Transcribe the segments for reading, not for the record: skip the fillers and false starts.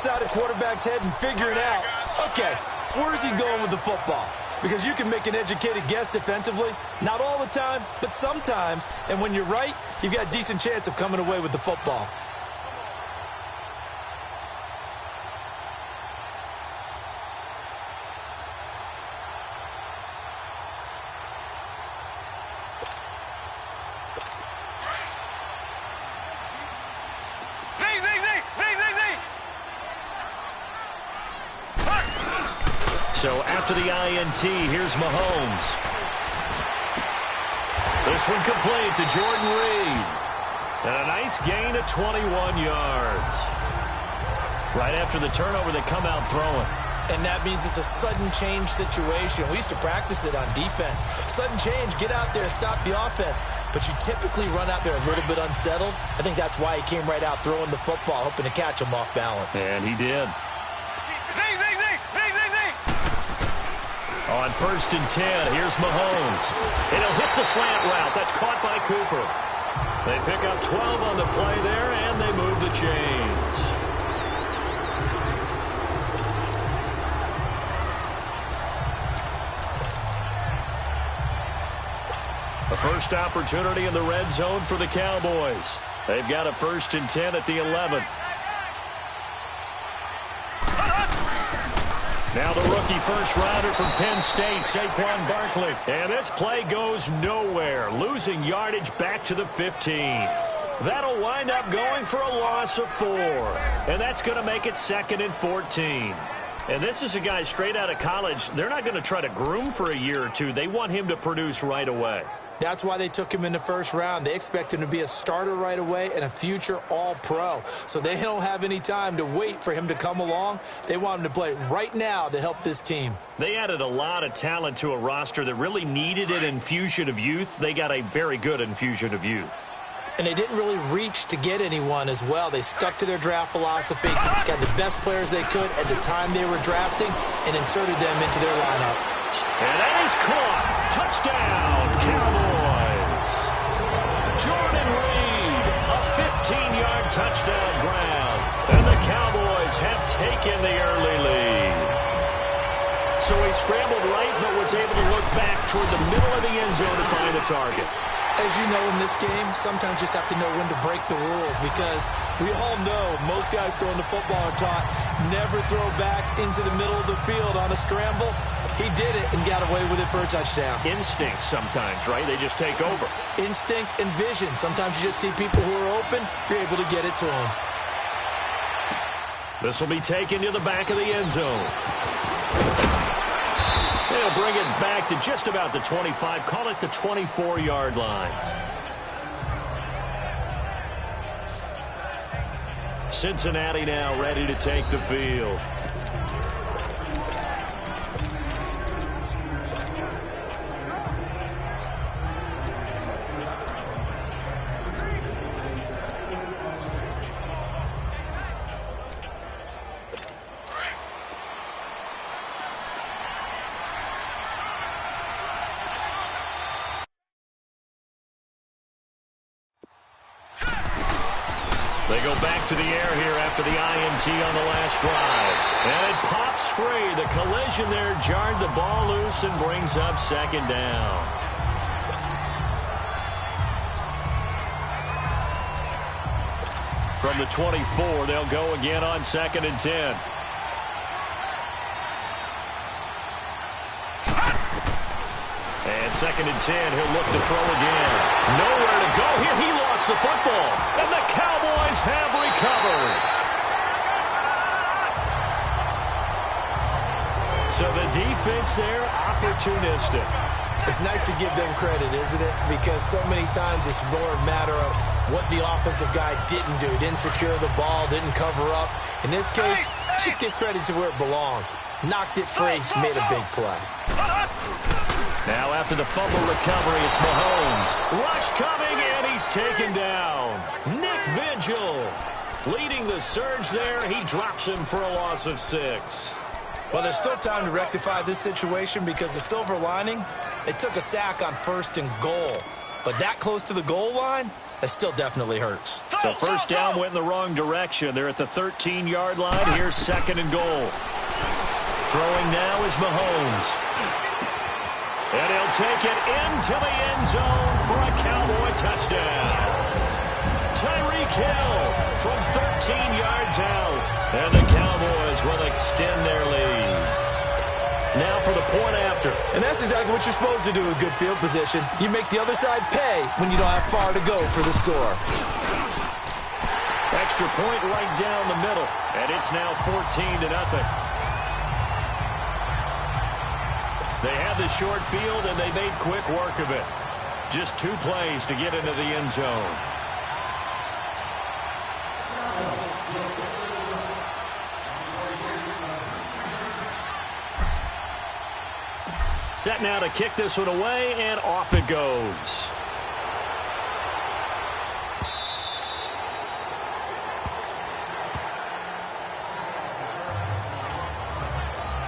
inside a quarterback's head and figuring out, okay, where's he going with the football? Because you can make an educated guess defensively. Not all the time, but sometimes. And when you're right, you've got a decent chance of coming away with the football. So after the INT, here's Mahomes. This one complete to Jordan Reed. And a nice gain of 21 yards. Right after the turnover, they come out throwing. And that means it's a sudden change situation. We used to practice it on defense. Sudden change, get out there, stop the offense. But you typically run out there a little bit unsettled. I think that's why he came right out throwing the football, hoping to catch him off balance. And he did. On 1st and 10, here's Mahomes. And he'll hit the slant route. That's caught by Cooper. They pick up 12 on the play there, and they move the chains. A first opportunity in the red zone for the Cowboys. They've got a 1st and 10 at the 11. Now the rookie first-rounder from Penn State, Saquon Barkley. And this play goes nowhere, losing yardage back to the 15. That'll wind up going for a loss of 4. And that's going to make it 2nd and 14. And this is a guy straight out of college. They're not going to try to groom for a year or two. They want him to produce right away. That's why they took him in the first round. They expect him to be a starter right away and a future all-pro. So they don't have any time to wait for him to come along. They want him to play right now to help this team. They added a lot of talent to a roster that really needed an infusion of youth. They got a very good infusion of youth. And they didn't really reach to get anyone as well. They stuck to their draft philosophy, got the best players they could at the time they were drafting, and inserted them into their lineup. And that is caught. Touchdown, Cowboys. Jordan Reed, a 15-yard touchdown grab. And the Cowboys have taken the early lead. So he scrambled right, but was able to look back toward the middle of the end zone to find the target. As you know, in this game, sometimes you just have to know when to break the rules, because we all know most guys throwing the football are taught never throw back into the middle of the field on a scramble. He did it and got away with it for a touchdown. Instinct sometimes, right? They just take over. Instinct and vision. Sometimes you just see people who are open, you're able to get it to them. This will be taken to the back of the end zone. They'll bring it back to just about the 25. Call it the 24-yard line. Cincinnati now ready to take the field. They go back to the air here after the INT on the last drive. And it pops free. The collision there jarred the ball loose and brings up 2nd down. From the 24, they'll go again on 2nd and 10. And 2nd and 10, he'll look to throw again. Nowhere to go here. He lost the football. And the Cowboys have recovered. So the defense there, opportunistic. It's nice to give them credit, isn't it? Because so many times it's more a matter of what the offensive guy didn't do. Didn't secure the ball, didn't cover up. In this case, just give credit to where it belongs. Knocked it free, made a big play. Now after the fumble recovery, it's Mahomes. Rush coming, and he's taken down. Nick Vigil leading the surge there. He drops him for a loss of 6. Well, there's still time to rectify this situation, because the silver lining, they took a sack on 1st and goal. But that close to the goal line, that still definitely hurts. So first down went in the wrong direction. They're at the 13-yard line. Here's 2nd and goal. Throwing now is Mahomes. And he'll take it into the end zone for a Cowboy touchdown. Tyreek Hill from 13 yards out. And the Cowboys will extend their lead. Now for the point after. And that's exactly what you're supposed to do in good field position. You make the other side pay when you don't have far to go for the score. Extra point right down the middle. And it's now 14-0. They had the short field, and they made quick work of it. Just 2 plays to get into the end zone. Set now to kick this one away, and off it goes.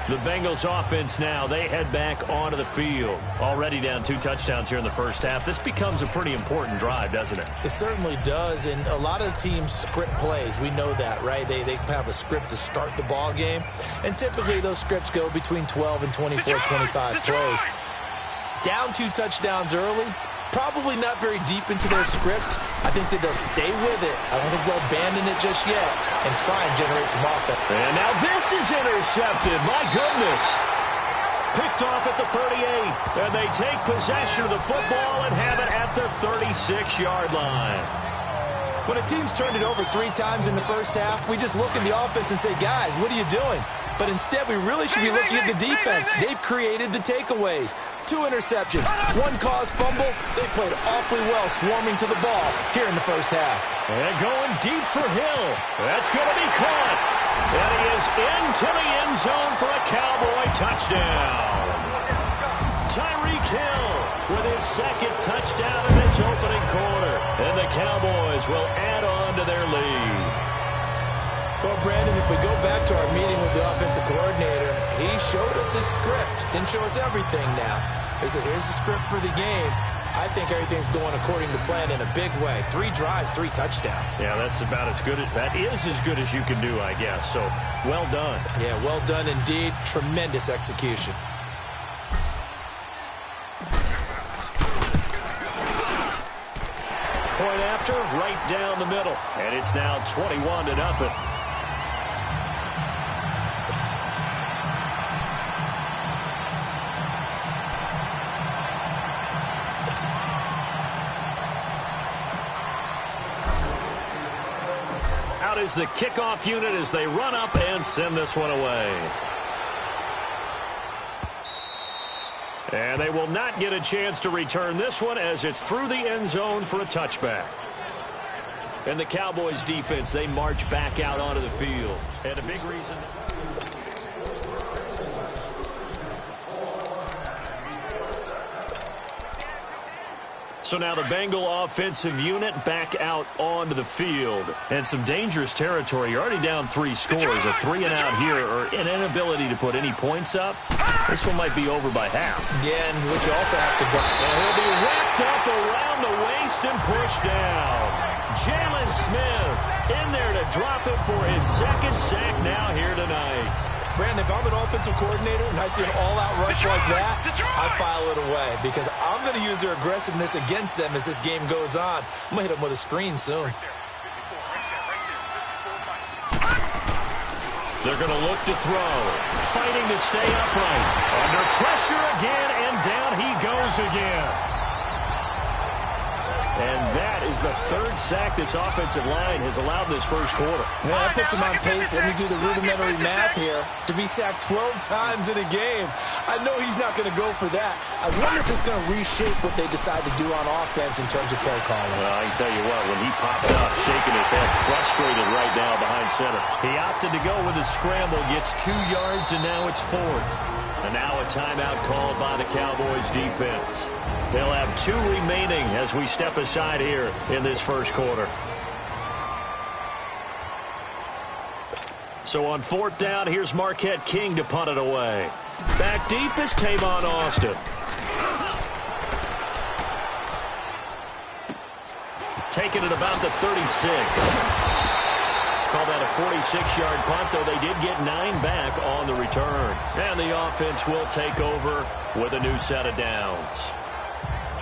The Bengals offense now, they head back onto the field. Already down 2 touchdowns here in the first half. This becomes a pretty important drive, doesn't it? It certainly does, and a lot of teams script plays. We know that, right? They have a script to start the ball game, and typically those scripts go between 12 and 24, 25 plays. Down 2 touchdowns early, probably not very deep into their script. I think that they'll stay with it. I don't think they'll abandon it just yet and try and generate some offense. And now this is intercepted. My goodness. Picked off at the 38. And they take possession of the football and have it at the 36-yard line. When a team's turned it over 3 times in the first half, we just look at the offense and say, guys, what are you doing? But instead, we really should be looking at the defense. They've created the takeaways. 2 interceptions, 1 caused fumble. They played awfully well swarming to the ball here in the first half. And going deep for Hill. That's going to be caught. And he is into the end zone for a Cowboy touchdown. Tyreek Hill with his 2nd touchdown in this opening quarter. And the Cowboys will add on to their lead. Well, Brandon, if we go back to our meeting with the offensive coordinator, he showed us his script. Didn't show us everything now. He said, here's the script for the game. I think everything's going according to plan in a big way. 3 drives, 3 touchdowns. Yeah, that's about as good. That is as good as you can do, I guess. So, well done. Yeah, well done indeed. Tremendous execution. Point after, right down the middle. And it's now 21-0. Out is the kickoff unit as they run up and send this one away. And they will not get a chance to return this one as it's through the end zone for a touchback. And the Cowboys defense, they march back out onto the field. And a big reason... So now the Bengal offensive unit back out onto the field. And some dangerous territory. You're already down 3 scores. A 3 and out here, or an inability to put any points up. This one might be over by half. Yeah, and what you also have to go. And he'll be wrapped up around the waist and pushed down. Jalen Smith in there to drop him for his 2nd sack now here tonight. Brandon, if I'm an offensive coordinator and I see an all-out rush like that, I file it away because I'm going to use their aggressiveness against them as this game goes on. I'm going to hit them with a screen soon. They're going to look to throw. Fighting to stay upright. Under pressure again, and down he goes again. And that is the 3rd sack this offensive line has allowed this first quarter. Yeah, that puts him on pace. Let me do the rudimentary math here. To be sacked 12 times in a game, I know he's not going to go for that. I wonder if it's going to reshape what they decide to do on offense in terms of play calling. Well, I can tell you what, when he popped up, shaking his head, frustrated right now behind center. He opted to go with a scramble, gets 2 yards, and now it's 4th. And now a timeout called by the Cowboys defense. They'll have 2 remaining as we step aside here in this first quarter. So on 4th down, here's Marquette King to punt it away. Back deep is Tavon Austin. Taken taken at about the 36. Call that a 46-yard punt, though they did get 9 back on the return. And the offense will take over with a new set of downs.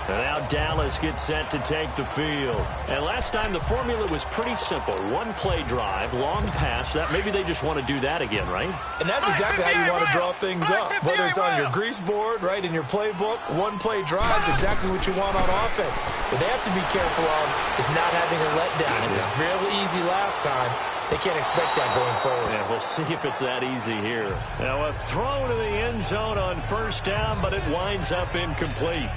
And now Dallas gets set to take the field. And last time the formula was pretty simple. One-play drive, long pass. That maybe they just want to do that again, right? And that's exactly how you want to draw things up. Whether it's on your grease board, right, in your playbook, one-play drive is exactly what you want on offense. What they have to be careful of is not having a letdown. It was real easy last time. They can't expect that going forward. Yeah, we'll see if it's that easy here. Now a throw to the end zone on first down, but it winds up incomplete.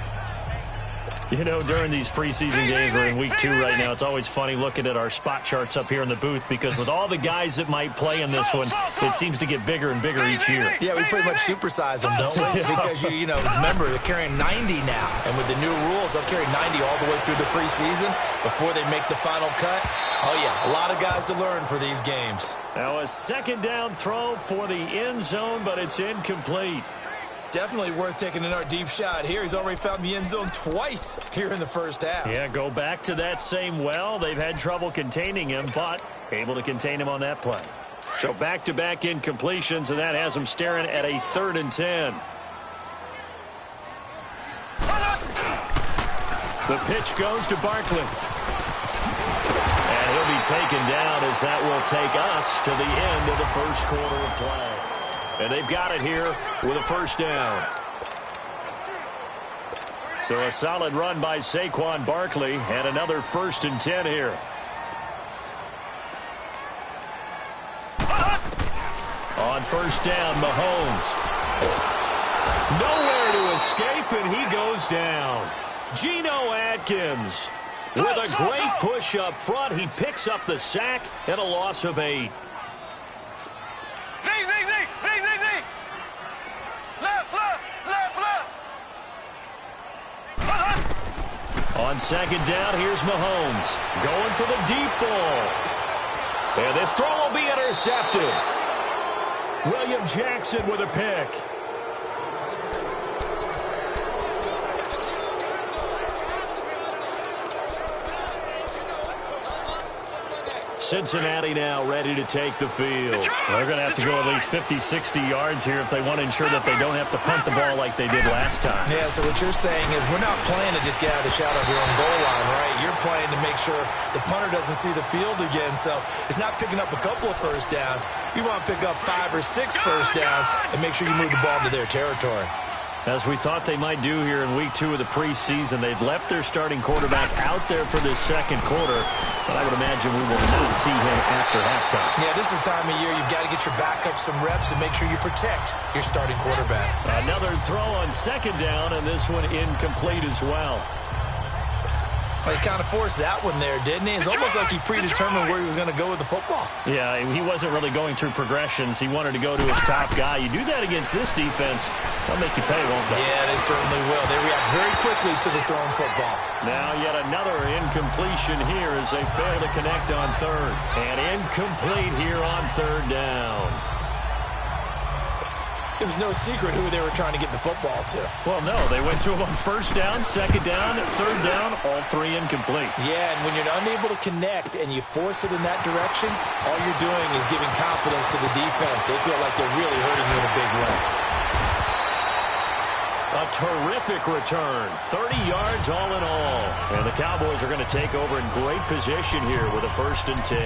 You know, during these preseason games, we're in week 2 right now, it's always funny looking at our spot charts up here in the booth because with all the guys that might play in this one, it seems to get bigger and bigger each year. Yeah, we pretty much supersize them, don't we? Because, you know, remember, they're carrying 90 now. And with the new rules, they'll carry 90 all the way through the preseason before they make the final cut. Oh, yeah, a lot of guys to learn for these games. Now a second down throw for the end zone, but it's incomplete. Definitely worth taking another deep shot here. He's already found the end zone twice here in the first half. Yeah, go back to that same well. They've had trouble containing him, but able to contain him on that play. So back-to-back incompletions, and that has him staring at a 3rd and 10. The pitch goes to Barkley. And he'll be taken down as that will take us to the end of the first quarter of play. And they've got it here with a first down. So a solid run by Saquon Barkley and another 1st and 10 here. On first down, Mahomes. Nowhere to escape, and he goes down. Geno Atkins with a great push up front. He picks up the sack and a loss of 8. On second down, here's Mahomes going for the deep ball. And this throw will be intercepted. William Jackson with a pick. Cincinnati now ready to take the field. They're going to have to go at least 50, 60 yards here if they want to ensure that they don't have to punt the ball like they did last time. Yeah, so what you're saying is we're not playing to just get out of the shadow of your own goal line, right? You're playing to make sure the punter doesn't see the field again. So it's not picking up a couple of first downs. You want to pick up 5 or 6 first downs and make sure you move the ball into their territory. As we thought they might do here in week 2 of the preseason, they've left their starting quarterback out there for this second quarter, but I would imagine we will not see him after halftime. Yeah, this is the time of year you've got to get your backup some reps and make sure you protect your starting quarterback. Another throw on second down, and this one incomplete as well. Well, he kind of forced that one there, didn't he? It's almost like he predetermined where he was going to go with the football. Yeah, he wasn't really going through progressions. He wanted to go to his top guy. You do that against this defense, they'll make you pay, won't they? Yeah, they certainly will. They react very quickly to the thrown football. Now yet another incompletion here as they fail to connect on third. And incomplete here on third down. It was no secret who they were trying to get the football to. Well, no, they went to him on first down, second down, third down, all 3 incomplete. Yeah, and when you're unable to connect and you force it in that direction, all you're doing is giving confidence to the defense. They feel like they're really hurting you in a big way. A terrific return, 30 yards all in all. And the Cowboys are going to take over in great position here with a 1st and 10.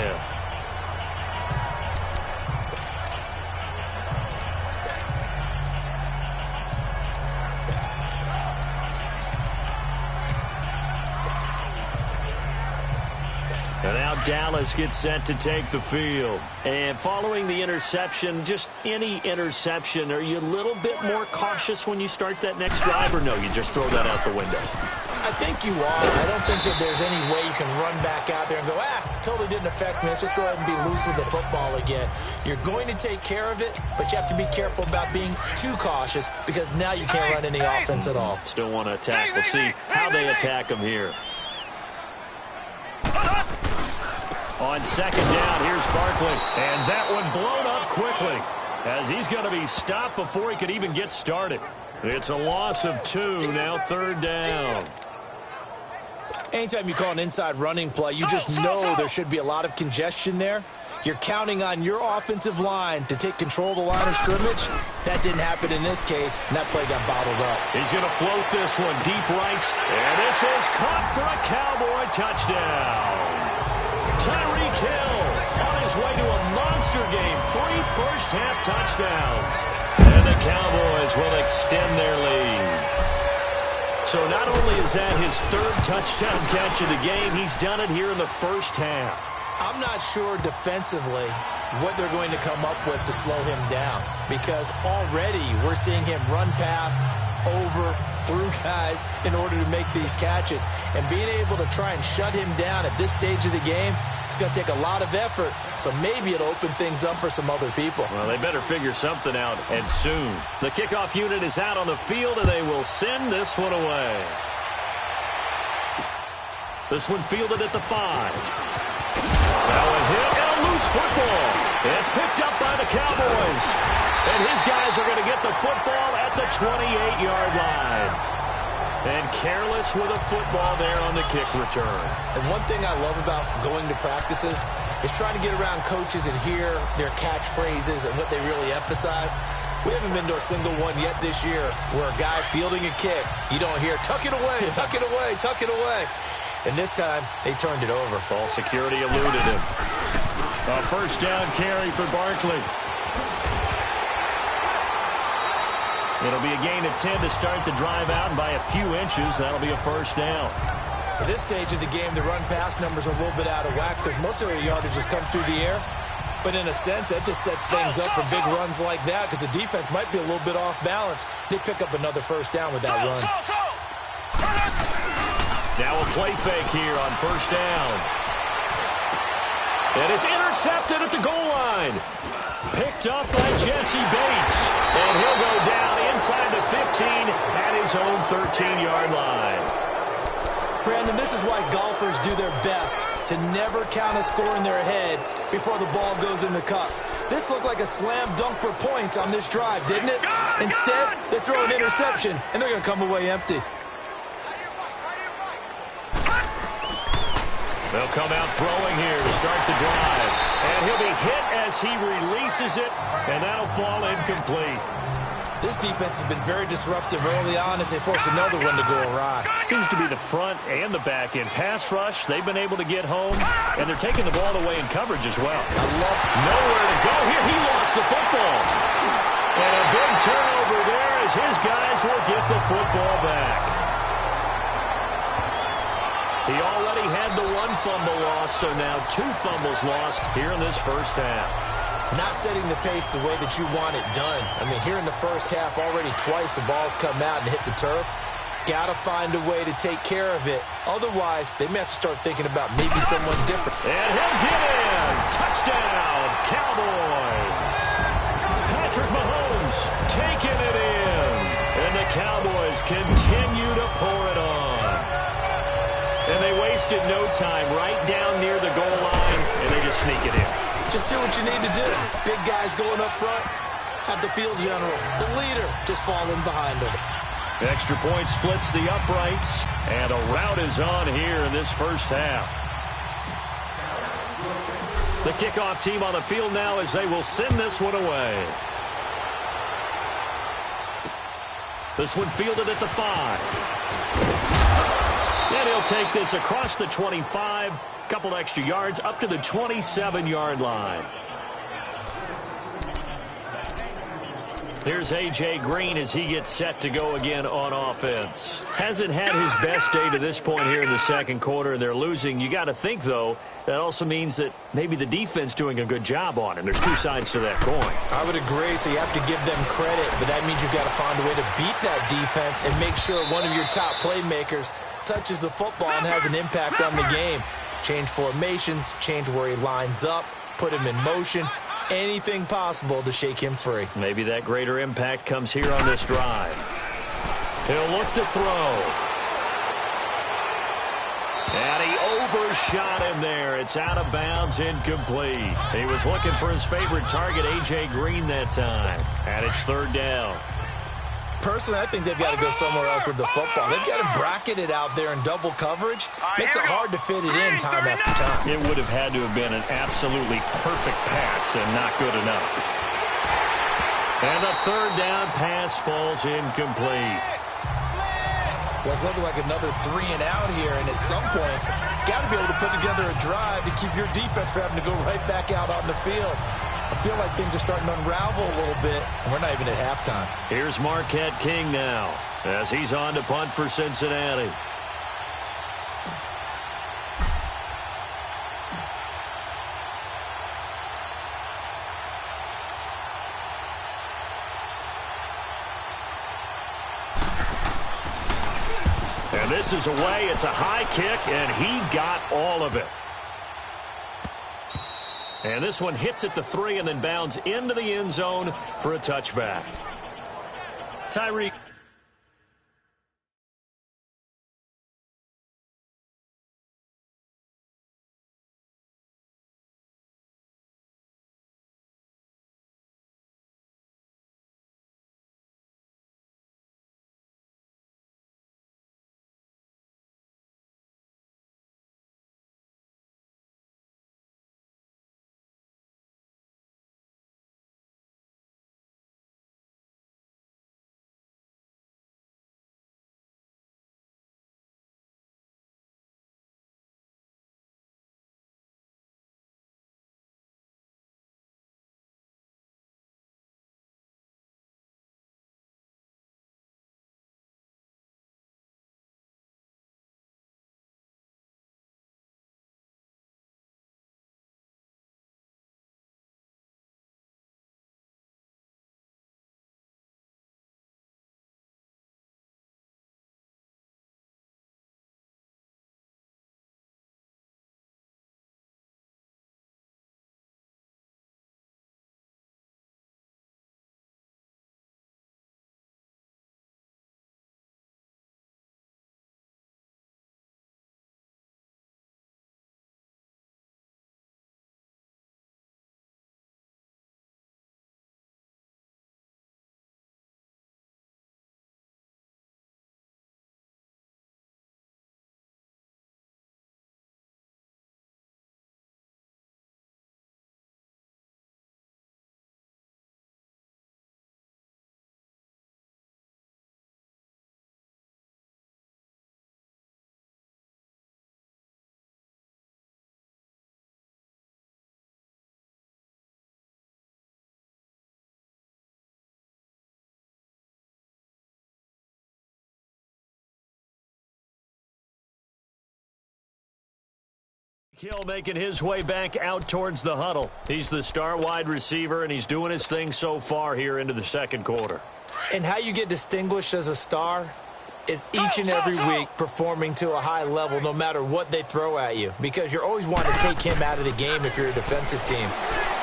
And now Dallas gets set to take the field. And following the interception, just any interception, are you a little bit more cautious when you start that next drive, or no, you just throw that out the window? I think you are. I don't think that there's any way you can run back out there and go, totally didn't affect me. Let's just go ahead and be loose with the football again. You're going to take care of it, but you have to be careful about being too cautious because now you can't run any offense at all. Still want to attack. We'll see how they attack them here. On second down, here's Barkley. And that one blown up quickly as he's going to be stopped before he could even get started. It's a loss of 2, now third down. Anytime you call an inside running play, you just know there should be a lot of congestion there. You're counting on your offensive line to take control of the line of scrimmage. That didn't happen in this case, and that play got bottled up. He's going to float this one deep rights, and this is caught for a Cowboy touchdown. Tyreek Hill on his way to a monster game, 3 first-half touchdowns. And the Cowboys will extend their lead. So not only is that his 3rd touchdown catch of the game, he's done it here in the first half. I'm not sure defensively what they're going to come up with to slow him down, because already we're seeing him run past, over, through guys in order to make these catches. And being able to try and shut him down at this stage of the game, it's going to take a lot of effort. So maybe it'll open things up for some other people. Well, they better figure something out, and soon. The kickoff unit is out on the field, and they will send this one away. This one fielded at the 5. Now a hit and a loose football. It's picked up by the Cowboys. And his guys are going to get the football at the 28-yard line. And careless with a football there on the kick return. And one thing I love about going to practices is trying to get around coaches and hear their catchphrases and what they really emphasize. We haven't been to a single one yet this year where a guy fielding a kick, you don't hear, tuck it away, tuck it away, tuck it away. And this time, they turned it over. Ball security eluded him. A first down carry for Barkley. It'll be a gain of 10 to start the drive out, and by a few inches, that'll be a first down. At this stage of the game, the run-pass numbers are a little bit out of whack because most of the yardage has come through the air. But in a sense, that just sets things up for big runs like that because the defense might be a little bit off balance. They pick up another first down with that run. Now a play fake here on first down. And it's intercepted at the goal line. Picked up by Jesse Bates. And he'll go down inside the 15 at his own 13-yard line. Brandon, this is why golfers do their best to never count a score in their head before the ball goes in the cup. This looked like a slam dunk for points on this drive, didn't it? Instead, they throw an interception, and they're going to come away empty. They'll come out throwing here to start the drive. And he'll be hit as he releases it, and that'll fall incomplete. This defense has been very disruptive early on as they force another one to go awry. Seems to be the front and the back end. Pass rush, they've been able to get home, and they're taking the ball away in coverage as well. I love nowhere to go here. He lost the football. And a big turnover there as his guys will get the football back. He already had the 1 fumble loss, so now 2 fumbles lost here in this first half. Not setting the pace the way that you want it done. I mean, here in the first half, already twice the ball's come out and hit the turf. Got to find a way to take care of it. Otherwise, they may have to start thinking about maybe someone different. And he'll get in. Touchdown, Cowboys. Patrick Mahomes taking it in. And the Cowboys continue to pour it on. And they wasted no time right down near the goal line, and they just sneak it in. Just do what you need to do. Big guys going up front, have the field general, the leader, just fall in behind them. Extra point splits the uprights, and a rout is on here in this first half. The kickoff team on the field now as they will send this one away. This one fielded at the 5. And he'll take this across the 25, couple extra yards, up to the 27-yard line. Here's A.J. Green as he gets set to go again on offense. Hasn't had his best day to this point here in the second quarter, and they're losing. You got to think, though, that also means that maybe the defense doing a good job on him. There's 2 sides to that coin. I would agree, so you have to give them credit, but that means you've got to find a way to beat that defense and make sure one of your top playmakers touches the football and has an impact on the game. Change formations, change where he lines up, put him in motion, anything possible to shake him free. Maybe that greater impact comes here on this drive. He'll look to throw. And he overshot him there. It's out of bounds, incomplete. He was looking for his favorite target, A.J. Green, that time. And it's 3rd down. Personally, I think they've got to go somewhere else with the football. They've got him bracketed out there in double coverage. Makes it hard to fit it in time after time. It would have had to have been an absolutely perfect pass and not good enough. And the third down pass falls incomplete. Well, it's looking like another 3 and out here, and at some point, got to be able to put together a drive to keep your defense from having to go right back out on the field. I feel like things are starting to unravel a little bit, and we're not even at halftime. Here's Marquette King now as he's on to punt for Cincinnati. And this is away. It's a high kick, and he got all of it. And this one hits at the 3 and then bounds into the end zone for a touchback. Tyreek. Hill making his way back out towards the huddle. He's the star wide receiver, and he's doing his thing so far here into the second quarter. And how you get distinguished as a star is each and every week performing to a high level no matter what they throw at you, because you're always wanting to take him out of the game if you're a defensive team.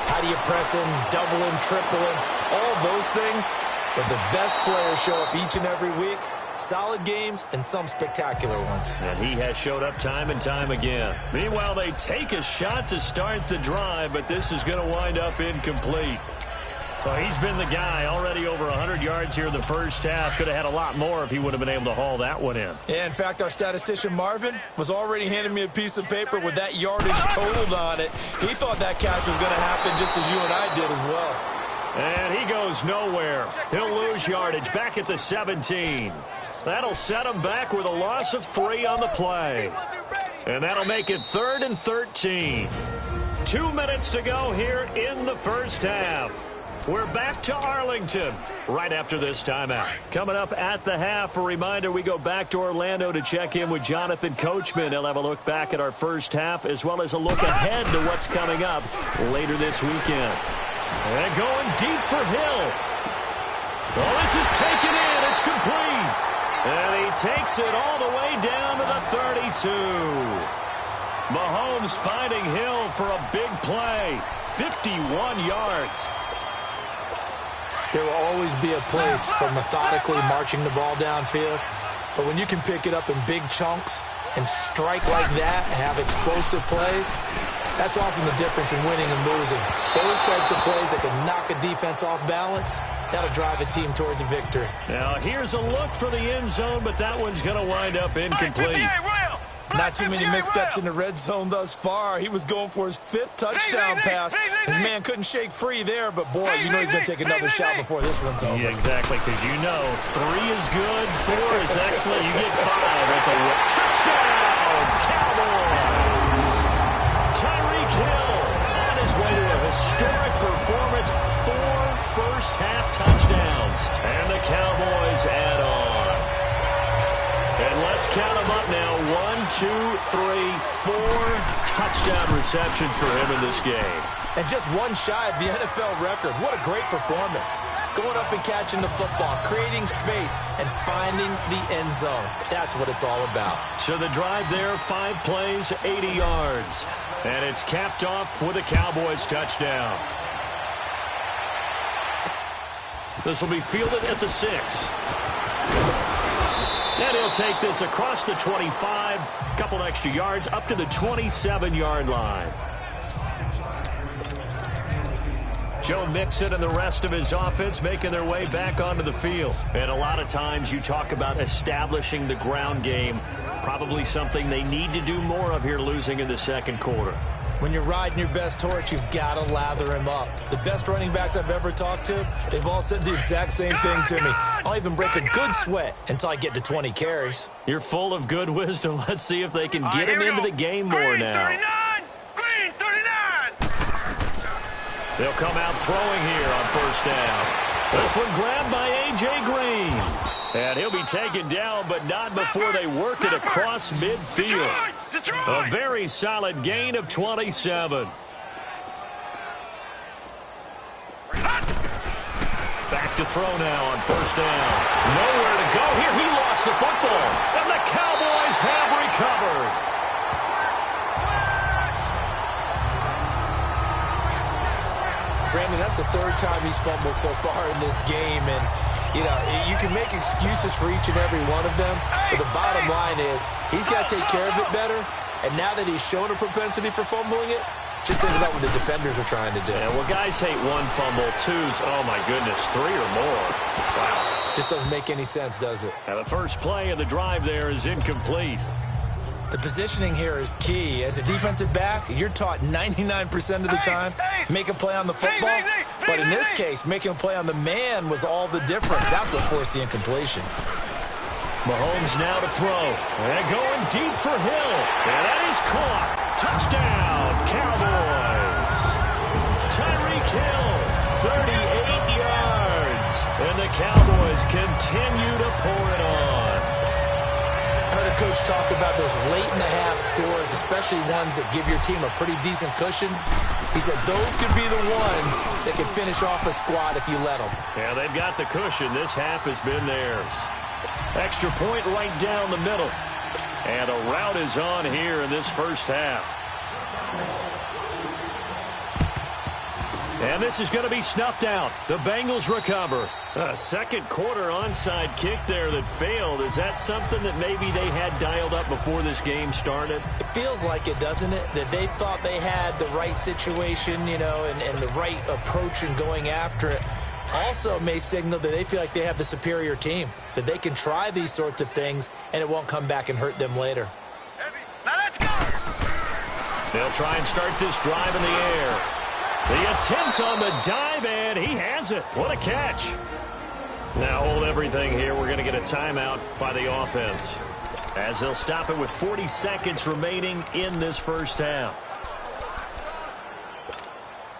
How do you press him, double him, triple him, all those things? But the best players show up each and every week. Solid games and some spectacular ones. And he has showed up time and time again. Meanwhile, they take a shot to start the drive, but this is going to wind up incomplete. Well, he's been the guy already over 100 yards here in the first half. Could have had a lot more if he would have been able to haul that one in. Yeah, in fact, our statistician Marvin was already handing me a piece of paper with that yardage totaled on it. He thought that catch was going to happen just as you and I did as well. And he goes nowhere. He'll lose yardage back at the 17. That'll set him back with a loss of 3 on the play. And that'll make it 3rd and 13. 2 minutes to go here in the first half. We're back to Arlington right after this timeout. Coming up at the half, a reminder, we go back to Orlando to check in with Jonathan Coachman. He'll have a look back at our first half as well as a look ahead to what's coming up later this weekend. And going deep for Hill. Oh, this is taken in. It's complete. And he takes it all the way down to the 32. Mahomes finding Hill for a big play. 51 yards. There will always be a place for methodically marching the ball downfield. But when you can pick it up in big chunks and strike like that, have explosive plays, That's often the difference in winning and losing. Those types of plays that can knock a defense off balance, that'll drive a team towards a victory. Now, here's a look for the end zone, but that one's going to wind up incomplete. Not too many missteps in the red zone thus far. He was going for his 5th touchdown pass. His man couldn't shake free there, but boy, you know he's going to take another shot before this one's over. Yeah, exactly, because you know 3 is good, 4 is excellent. You get 5. That's a touchdown, Cowboys. Tyreek Hill on his way to a historic performance, 4 first-half touchdowns, and the Cowboys add on. And let's count them up now. 1, 2, 3, 4 touchdown receptions for him in this game. And just one shy of the NFL record. What a great performance. Going up and catching the football, creating space, and finding the end zone. That's what it's all about. So the drive there, 5 plays, 80 yards. And it's capped off with a Cowboys touchdown. This will be fielded at the 6. And he'll take this across the 25, couple extra yards, up to the 27-yard line. Joe Mixon and the rest of his offense making their way back onto the field. And a lot of times you talk about establishing the ground game, probably something they need to do more of here losing in the second quarter. When you're riding your best horse, you've got to lather him up. The best running backs I've ever talked to, they've all said the exact same thing to me. I'll even break a good sweat until I get to 20 carries. You're full of good wisdom. Let's see if they can get him into the game more now. Green 39! They'll come out throwing here on first down. This one grabbed by A.J. Green. And he'll be taken down, but not before they work it across midfield. A very solid gain of 27. Back to throw now on first down. Nowhere to go here. He lost the football. And the Cowboys have recovered. Brandon, that's the 3rd time he's fumbled so far in this game. And, you know, you can make excuses for each and every one of them. But the bottom line is he's got to take care of it better. And now that he's shown a propensity for fumbling it, just think about what the defenders are trying to do. Yeah, well, guys hate 1 fumble, 2's, oh, my goodness, 3 or more. Wow. Just doesn't make any sense, does it? Now, the first play of the drive there is incomplete. The positioning here is key. As a defensive back, you're taught 99% of the time, make a play on the football. But in this case, making a play on the man was all the difference. That's what forced the incompletion. Mahomes now to throw. And going deep for Hill. And that is caught. Touchdown, Cowboys. Tyreek Hill, 38 yards. And the Cowboys continue to pour it on. I heard a coach talk about those late-in-the-half scores, especially ones that give your team a pretty decent cushion. He said those could be the ones that can finish off a squad if you let them. Yeah, they've got the cushion. This half has been theirs. Extra point right down the middle. And a rout is on here in this first half. And this is going to be snuffed out. The Bengals recover. A second quarter onside kick there that failed. Is that something that maybe they had dialed up before this game started? It feels like it, doesn't it? That they thought they had the right situation, you know, and the right approach in going after it. Also may signal that they feel like they have the superior team, that they can try these sorts of things and it won't come back and hurt them later. Now let's go! They'll try and start this drive in the air. The attempt on the dive, and he has it. What a catch. Now hold everything here. We're going to get a timeout by the offense, as they'll stop it with 40 seconds remaining in this first half.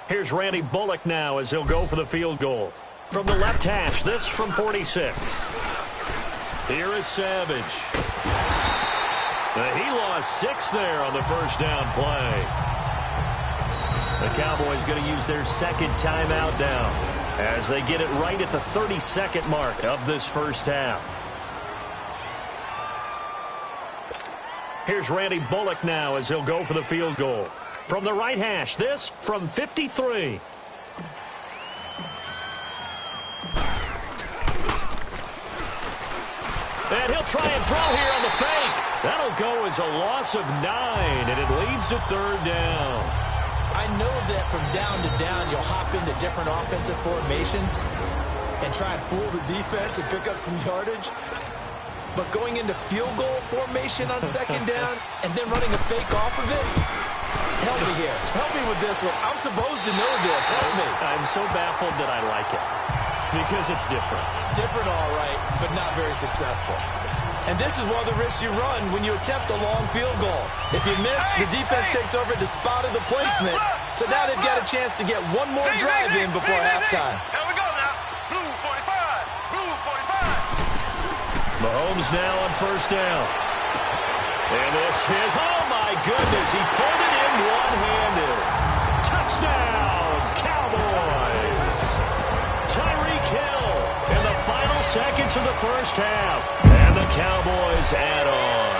Here's Randy Bullock now as he'll go for the field goal. From the left hash, this from 46. Here is Savage. He lost 6 there on the first down play. The Cowboys going to use their second timeout now as they get it right at the 32nd mark of this first half. Here's Randy Bullock now as he'll go for the field goal. From the right hash, this from 53. And he'll try and throw here on the fake. That'll go as a loss of 9, and it leads to 3rd down. I know that from down to down, you'll hop into different offensive formations and try and fool the defense and pick up some yardage. But going into field goal formation on second down and then running a fake off of it, help me here. Help me with this one. I'm supposed to know this. Help me. I'm so baffled that I like it because it's different. Different, all right, but not very successful. And this is one of the risks you run when you attempt a long field goal. If you miss, the defense takes over the spot of the placement. So now they've got a chance to get one more drive in before halftime. Here we go now. Blue 45. Blue 45. Mahomes now on first down. And this is, oh my goodness, he pulled it in one-handed. Touchdown, Cowboys. Tyreek Hill in the final seconds of the first half. And the Cowboys add on.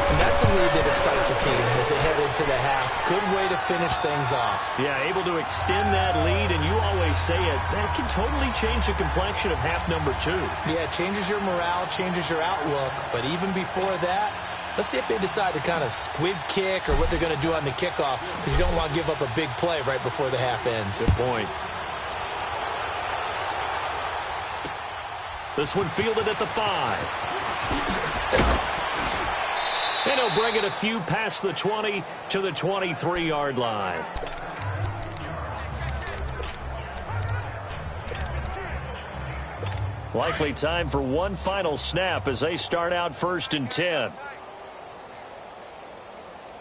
And that's a lead that excites a team as they head into the half. Good way to finish things off. Yeah, able to extend that lead, and you always say it, that can totally change the complexion of half number 2. Yeah, it changes your morale, changes your outlook. But even before that, let's see if they decide to kind of squib kick or what they're going to do on the kickoff, because you don't want to give up a big play right before the half ends. Good point. This one fielded at the 5. And he'll bring it a few past the 20 to the 23-yard line. Likely time for one final snap as they start out 1st and 10.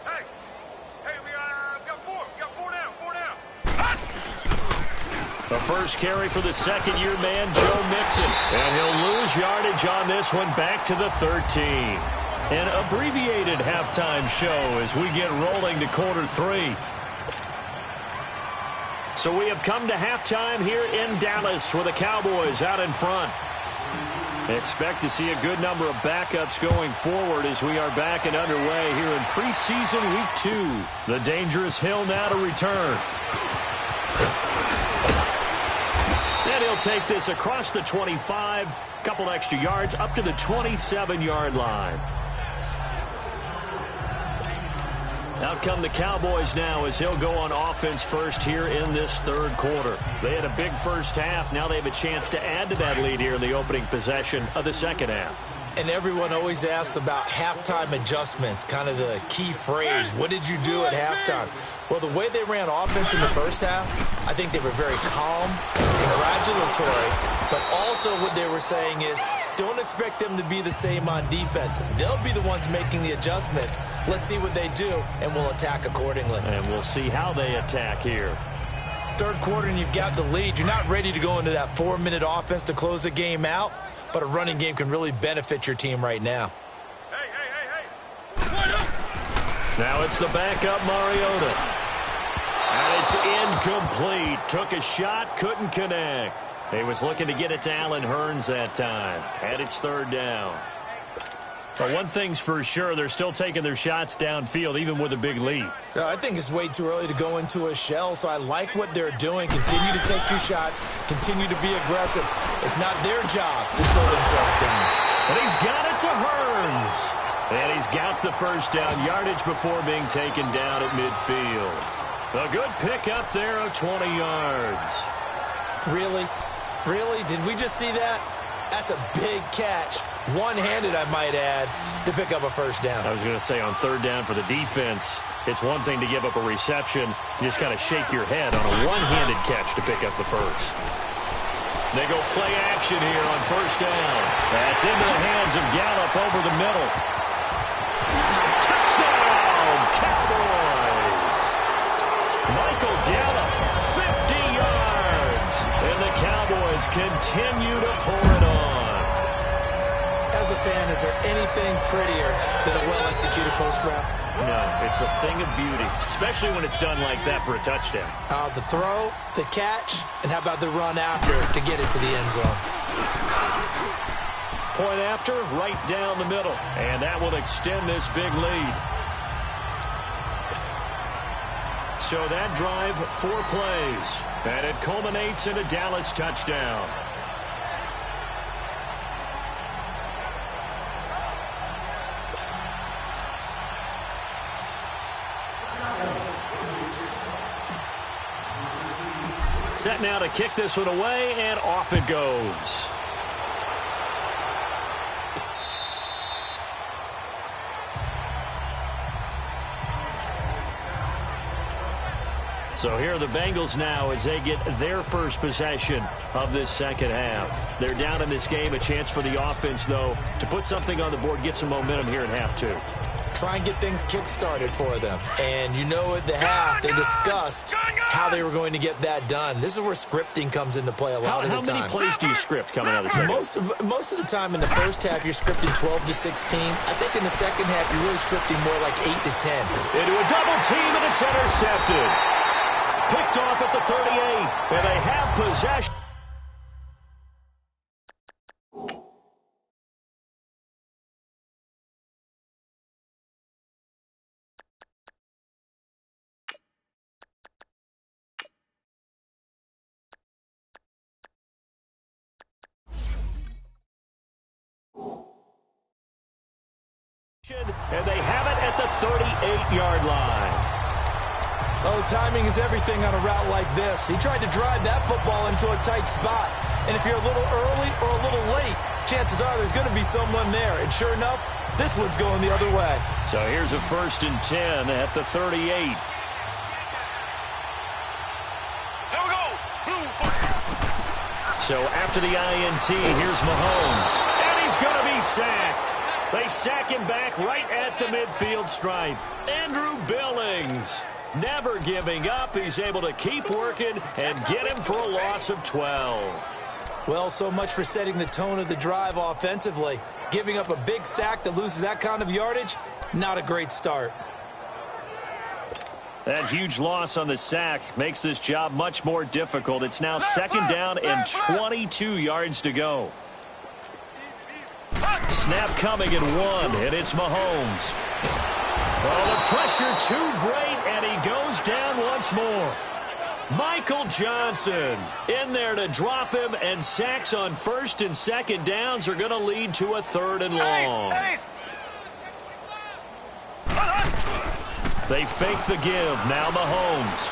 We got 4. We got 4 down. 4 down. The first carry for the second-year man, Joe Mixon. And he'll lose yardage on this one back to the 13. An abbreviated halftime show as we get rolling to quarter 3. So we have come to halftime here in Dallas with the Cowboys out in front. Expect to see a good number of backups going forward as we are back and underway here in preseason week 2. The dangerous Hill now to return. And he'll take this across the 25, couple extra yards up to the 27-yard line. Out come the Cowboys now as he'll go on offense first here in this third quarter. They had a big first half. Now they have a chance to add to that lead here in the opening possession of the second half. And everyone always asks about halftime adjustments, kind of the key phrase. What did you do at halftime? Well, the way they ran offense in the first half, I think they were very calm, congratulatory, but also what they were saying is, don't expect them to be the same on defense. They'll be the ones making the adjustments. Let's see what they do, and we'll attack accordingly. And we'll see how they attack here. Third quarter, and you've got the lead. You're not ready to go into that 4-minute offense to close the game out, but a running game can really benefit your team right now. Hey. Now it's the backup Mariota. And it's incomplete. Took a shot, couldn't connect. He was looking to get it to Allen Hurns that time. And it's third down. But one thing's for sure, they're still taking their shots downfield, even with a big lead. I think it's way too early to go into a shell, so I like what they're doing. Continue to take your shots. Continue to be aggressive. It's not their job to slow themselves down. And he's got it to Hurns. And he's got the first down yardage before being taken down at midfield. A good pickup there of 20 yards. Really? Really? Did we just see that? That's a big catch. One-handed, I might add, to pick up a first down. I was going to say on third down for the defense, it's one thing to give up a reception. You just got to shake your head on a one-handed catch to pick up the first. They go play action here on first down. That's into the hands of Gallup over the middle. Touchdown, Cowboys! Michael Gallup, 50 yards. And the Cowboys continue to pour it on. As a fan, is there anything prettier than a well-executed post route? No, it's a thing of beauty, especially when it's done like that for a touchdown. The throw, the catch, and how about the run after to get it to the end zone? Point after, right down the middle. And that will extend this big lead. So that drive, 4 plays. And it culminates in a Dallas touchdown. set now to kick this one away, and off it goes. So here are the Bengals now as they get their first possession of this second half. They're down in this game. A chance for the offense, though, to put something on the board, get some momentum here in half two. Try and get things kick-started for them. And you know at the half, they discussed how they were going to get that done. This is where scripting comes into play a lot of the time. How many plays do you script coming out of the second? Most of the time in the first half, you're scripting 12 to 16. I think in the second half, you're really scripting more like 8 to 10. Into a double team, and it's intercepted. Picked off at the 38, and they have possession. And they have it at the 38-yard line. Oh, timing is everything on a route like this. He tried to drive that football into a tight spot. And if you're a little early or a little late, chances are there's going to be someone there. And sure enough, this one's going the other way. So here's a 1st and 10 at the 38. Here we go. Blue 40. So after the INT, here's Mahomes. And he's going to be sacked. They sack him back right at the midfield stripe. Andrew Billings, never giving up. He's able to keep working and get him for a loss of 12. Well, so much for setting the tone of the drive offensively. Giving up a big sack that loses that kind of yardage, not a great start. That huge loss on the sack makes this job much more difficult. It's now 2nd down and 22 yards to go. Snap coming at 1, and it's Mahomes. Oh, the pressure too great, and he goes down once more. Michael Johnson in there to drop him, and sacks on 1st and 2nd downs are going to lead to a 3rd and long. They fake the give. Now Mahomes.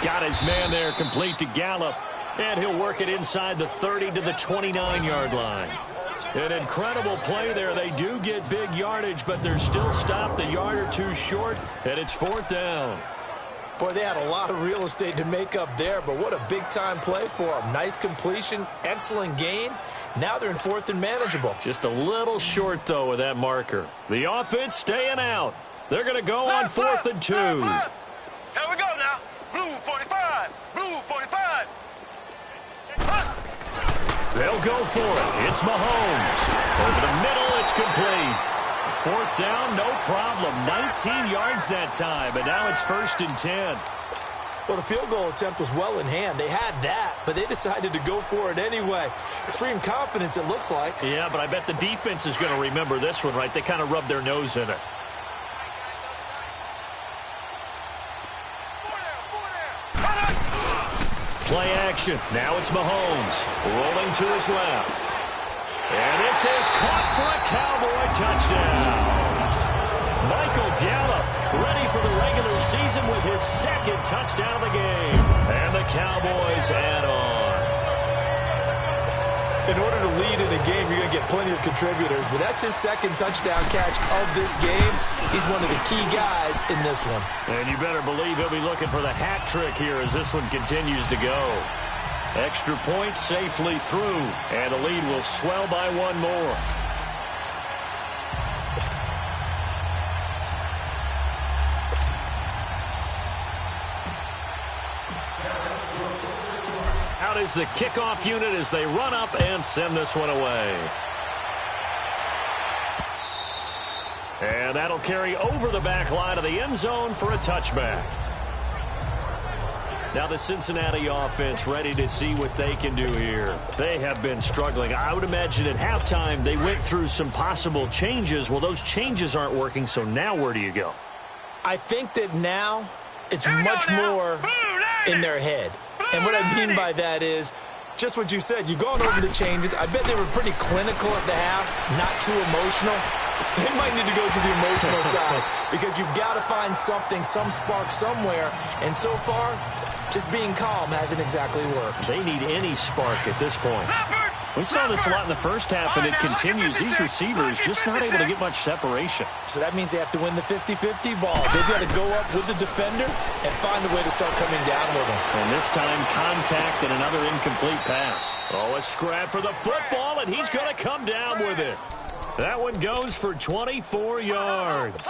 Got his man there, complete to Gallup. And he'll work it inside the 30 to the 29-yard line. An incredible play there. They do get big yardage, but they're still stopped a yard or two short, and it's 4th down. Boy, they had a lot of real estate to make up there, but what a big-time play for them. Nice completion, excellent gain. Now they're in 4th and manageable. Just a little short, though, with that marker. The offense staying out. They're going to go on 4th and 2. Here we go now. Blue 45. Blue 45. They'll go for it. It's Mahomes. Over the middle, it's complete. 4th down, no problem. 19 yards that time, and now it's 1st and 10. Well, the field goal attempt was well in hand. They had that, but they decided to go for it anyway. Extreme confidence, it looks like. Yeah, but I bet the defense is going to remember this one, right? They kind of rubbed their nose in it. Play action. Now it's Mahomes. Rolling to his left. And this is caught for a Cowboy touchdown. Michael Gallup ready for the regular season with his 2nd touchdown of the game. And the Cowboys add on. In order to lead in a game, you're going to get plenty of contributors, but that's his 2nd touchdown catch of this game. He's one of the key guys in this one. And you better believe he'll be looking for the hat trick here as this one continues to go. Extra point safely through, and the lead will swell by 1 more. Out is the kickoff unit as they run up and send this one away. And that'll carry over the back line of the end zone for a touchback. Now the Cincinnati offense ready to see what they can do here. They have been struggling. I would imagine at halftime they went through some possible changes. Well, those changes aren't working, so now where do you go? I think that now it's much more in their head. And what I mean by that is Just what you said. You've gone over the changes. I bet they were pretty clinical at the half, not too emotional. They might need to go to the emotional side because you've got to find something, some spark somewhere. And so far, just being calm hasn't exactly worked. They need any spark at this point. We saw this a lot in the first half, and it continues. These receivers just not able to get much separation. So that means they have to win the 50-50 balls. They've got to go up with the defender and find a way to start coming down with them. And this time, contact and another incomplete pass. Oh, a scrap for the football, and he's going to come down with it. That one goes for 24 yards.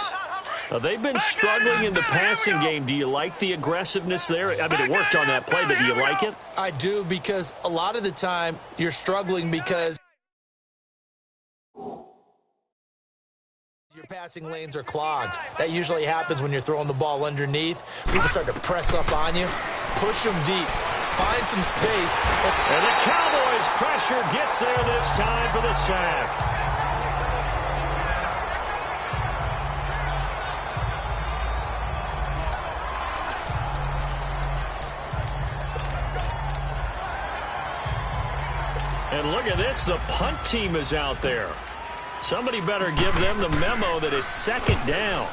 Now, they've been struggling in the passing game. Do you like the aggressiveness there? I mean, it worked on that play, but do you like it? I do, because a lot of the time you're struggling because your passing lanes are clogged. That usually happens when you're throwing the ball underneath. People start to press up on you, push them deep, find some space. And the Cowboys' pressure gets there this time for the sack. And look at this, the punt team is out there. Somebody better give them the memo that it's second down.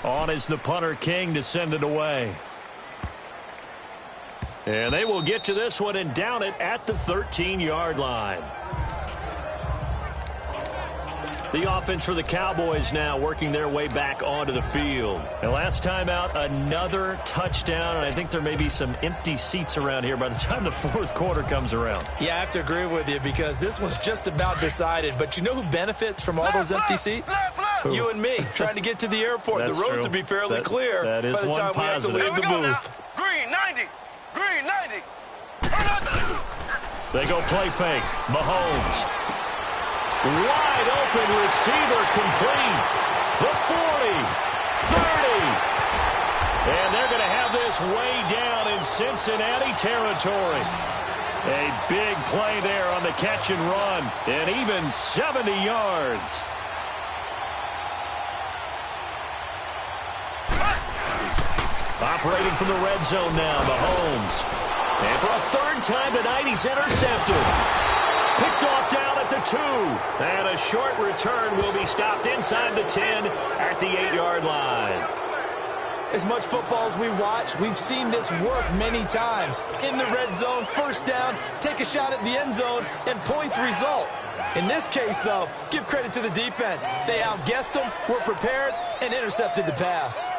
On is the punter King to send it away. And they will get to this one and down it at the 13-yard line. The offense for the Cowboys now working their way back onto the field. And last time out, another touchdown. And I think there may be some empty seats around here by the time the fourth quarter comes around. Yeah, I have to agree with you because this one's just about decided. But you know who benefits from all those empty seats? Who? You and me, trying to get to the airport. The roads will be fairly clear that is by the time we have to leave the booth. Green 90. Green 90. They go play fake. Mahomes. Wide open receiver complete. The 40, 30. And they're going to have this way down in Cincinnati territory. A big play there on the catch and run. And even 70 yards. Operating from the red zone now, Mahomes. And for a third time tonight, he's intercepted. Picked off down at the 2. And a short return will be stopped inside the 10 at the 8-yard line. As much football as we watch, we've seen this work many times. In the red zone, first down, take a shot at the end zone, and points result. In this case, though, give credit to the defense. They outguessed them, were prepared, and intercepted the pass.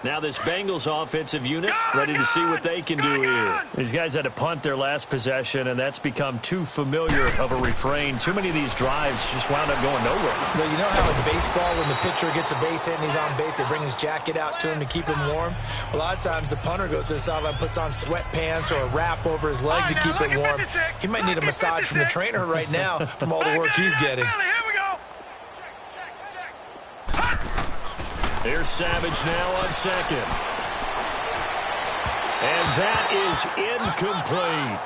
Now this Bengals offensive unit ready to see what they can do here. These guys had to punt their last possession, and that's become too familiar of a refrain. Too many of these drives just wound up going nowhere. Well, you know how in baseball, when the pitcher gets a base hit and he's on base, they bring his jacket out to him to keep him warm? A lot of times the punter goes to the sideline, puts on sweatpants or a wrap over his leg to keep it warm. He might need a massage from the trainer right now from all the work he's getting. Here's Savage now on second. And that is incomplete.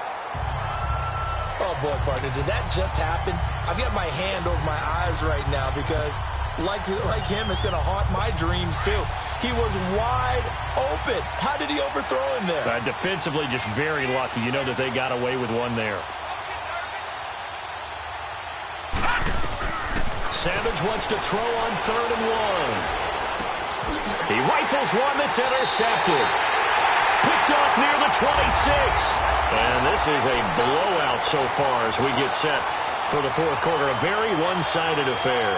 Oh, boy, partner, did that just happen? I've got my hand over my eyes right now because, like him, it's going to haunt my dreams, too. He was wide open. How did he overthrow him there? Defensively, just very lucky. You know that they got away with one there. Savage wants to throw on 3rd and 1. He rifles one that's intercepted. Picked off near the 26. And this is a blowout so far as we get set for the fourth quarter. A very one-sided affair.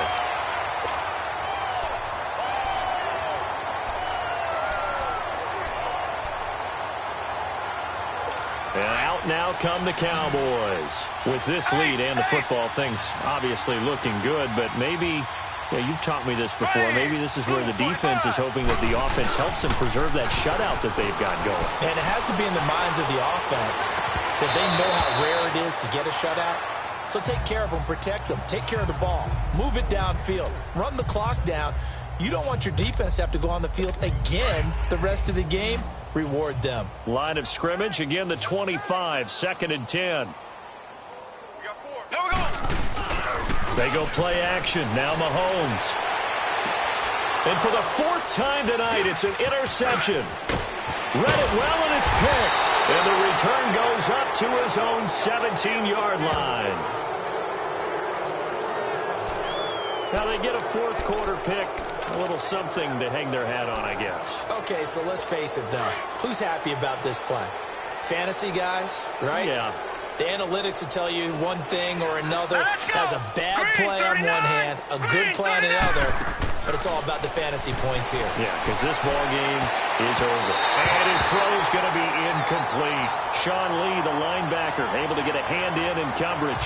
And out now come the Cowboys. With this lead and the football, things obviously looking good, but maybe... Yeah, you've taught me this before. Maybe this is where the defense is hoping that the offense helps them preserve that shutout that they've got going. And it has to be in the minds of the offense that they know how rare it is to get a shutout. So take care of them, protect them, take care of the ball, move it downfield, run the clock down, You don't want your defense to have to go on the field again the rest of the game. Reward them. Line of scrimmage, again the 25, 2nd and 10. They go play action. Now Mahomes. And for the 4th time tonight, it's an interception. Read it well, and it's picked. And the return goes up to his own 17-yard line. Now they get a 4th quarter pick. A little something to hang their hat on, I guess. Okay, so let's face it, though. Who's happy about this play? Fantasy guys, right? Yeah. The analytics will tell you one thing or another. Has a bad play on one hand, a good play on the other, but it's all about the fantasy points here. Yeah, because this ball game is over. And his throw is going to be incomplete. Sean Lee, the linebacker, able to get a hand in coverage.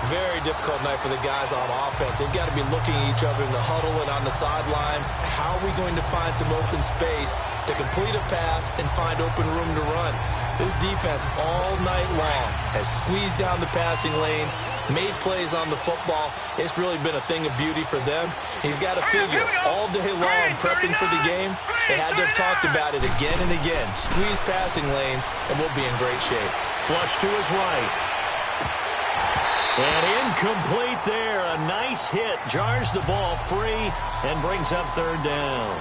Very difficult night for the guys on offense. They've got to be looking at each other in the huddle and on the sidelines. How are we going to find some open space to complete a pass and find open room to run? This defense all night long has squeezed down the passing lanes, made plays on the football. It's really been a thing of beauty for them. He's got to figure all day long prepping for the game. They had to have talked about it again and again. Squeeze passing lanes, and we'll be in great shape. Flush to his right. And incomplete there. A nice hit. Jars the ball free and brings up 3rd down.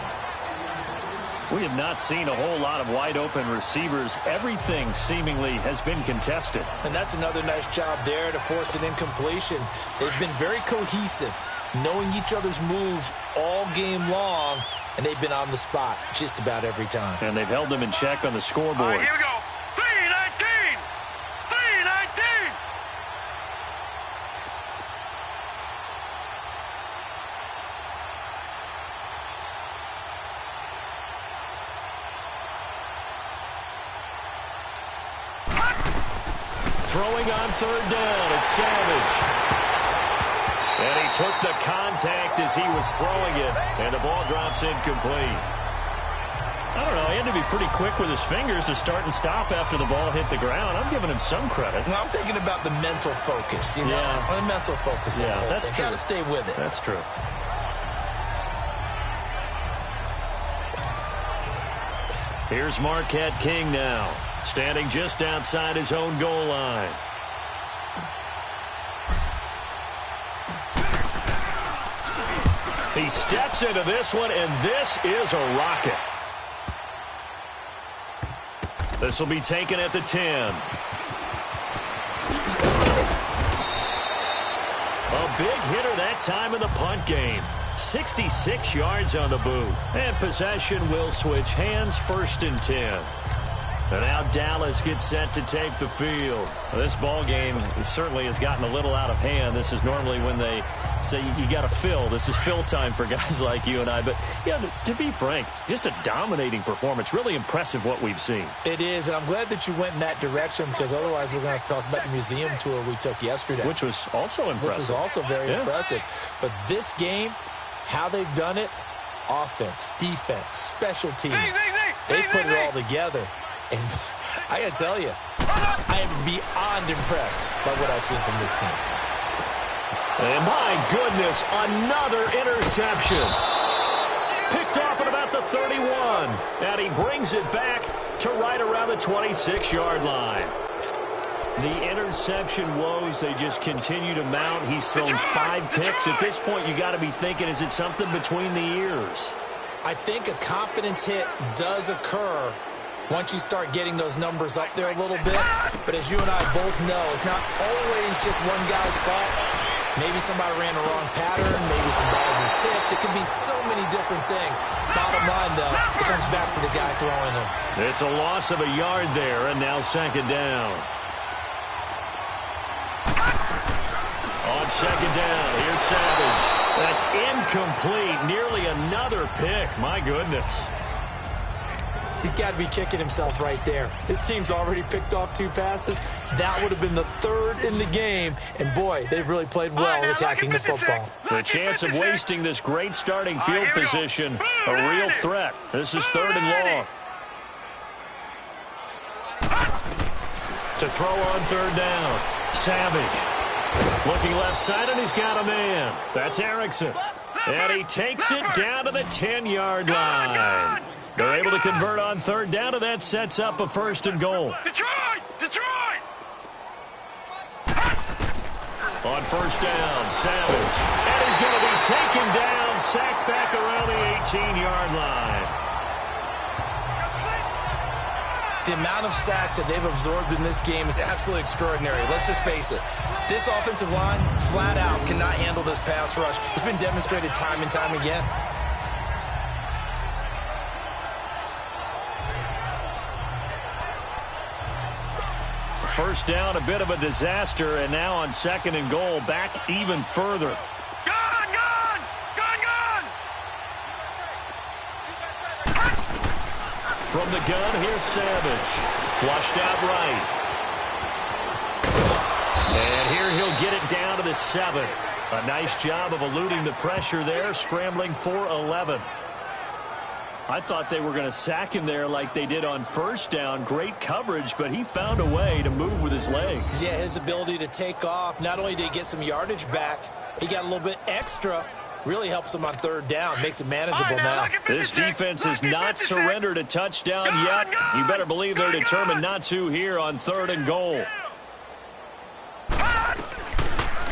We have not seen a whole lot of wide-open receivers. Everything seemingly has been contested. And that's another nice job there to force an incompletion. They've been very cohesive, knowing each other's moves all game long, and they've been on the spot just about every time. And they've held them in check on the scoreboard. All right, here we go. 319! 319! Throwing on 3rd down, it's Savage. And he took the contact as he was throwing it, and the ball drops incomplete. I don't know, he had to be pretty quick with his fingers to start and stop after the ball hit the ground. I'm giving him some credit. Well, I'm thinking about the mental focus, you know? Yeah. The mental focus. Yeah, that's true. Got to stay with it. That's true. Here's Marquette King now, standing just outside his own goal line. He steps into this one, and this is a rocket. This will be taken at the 10. A big hitter that time in the punt game. 66 yards on the boot. And possession will switch hands, 1st and 10. And now Dallas gets set to take the field. This ball game certainly has gotten a little out of hand. This is normally when they say you got to fill. This is fill time for guys like you and I. But, yeah, to be frank, just a dominating performance. Really impressive what we've seen. It is, and I'm glad that you went in that direction, because otherwise we're going to have to talk about the museum tour we took yesterday. Which was also impressive. Which was also very impressive. But this game, how they've done it, offense, defense, special teams, they put it all together. And I got to tell you, I am beyond impressed by what I've seen from this team. And my goodness, another interception. Picked off at about the 31. And he brings it back to right around the 26-yard line. The interception woes, they just continue to mount. He's thrown 5 picks. At this point, you got to be thinking, is it something between the ears? I think a confidence hit does occur once you start getting those numbers up there a little bit. But as you and I both know, it's not always just one guy's fault. Maybe somebody ran the wrong pattern. Maybe some balls were tipped. It could be so many different things. Bottom line, though, it comes back to the guy throwing them. It's a loss of a yard there, and now 2nd down. On 2nd down, here's Savage. That's incomplete. Nearly another pick. My goodness. He's got to be kicking himself right there. His team's already picked off 2 passes. That would have been the 3rd in the game. And, boy, they've really played well attacking the football. The chance of wasting this great starting field position, a real threat. This is 3rd and long. To throw on 3rd down. Savage. Looking left side, and he's got a man. That's Erickson. And he takes it down to the 10-yard line. They're able to convert on third down, and that sets up a 1st and goal. Detroit! Detroit! On 1st down, Savage. And he's going to be taken down, sacked back around the 18-yard line. The amount of sacks that they've absorbed in this game is absolutely extraordinary. Let's just face it. This offensive line, flat out, cannot handle this pass rush. It's been demonstrated time and time again. First down, a bit of a disaster, and now on 2nd and goal, back even further. Gone! Gone! Gone! Gone! From the gun, here's Savage. Flushed out right. And here he'll get it down to the 7. A nice job of eluding the pressure there, scrambling for 11. I thought they were going to sack him there like they did on 1st down. Great coverage, but he found a way to move with his legs. Yeah, his ability to take off. Not only did he get some yardage back, he got a little bit extra. Really helps him on 3rd down. Makes it manageable now. This defense has not surrendered a touchdown yet. You better believe they're determined not to here on 3rd and goal.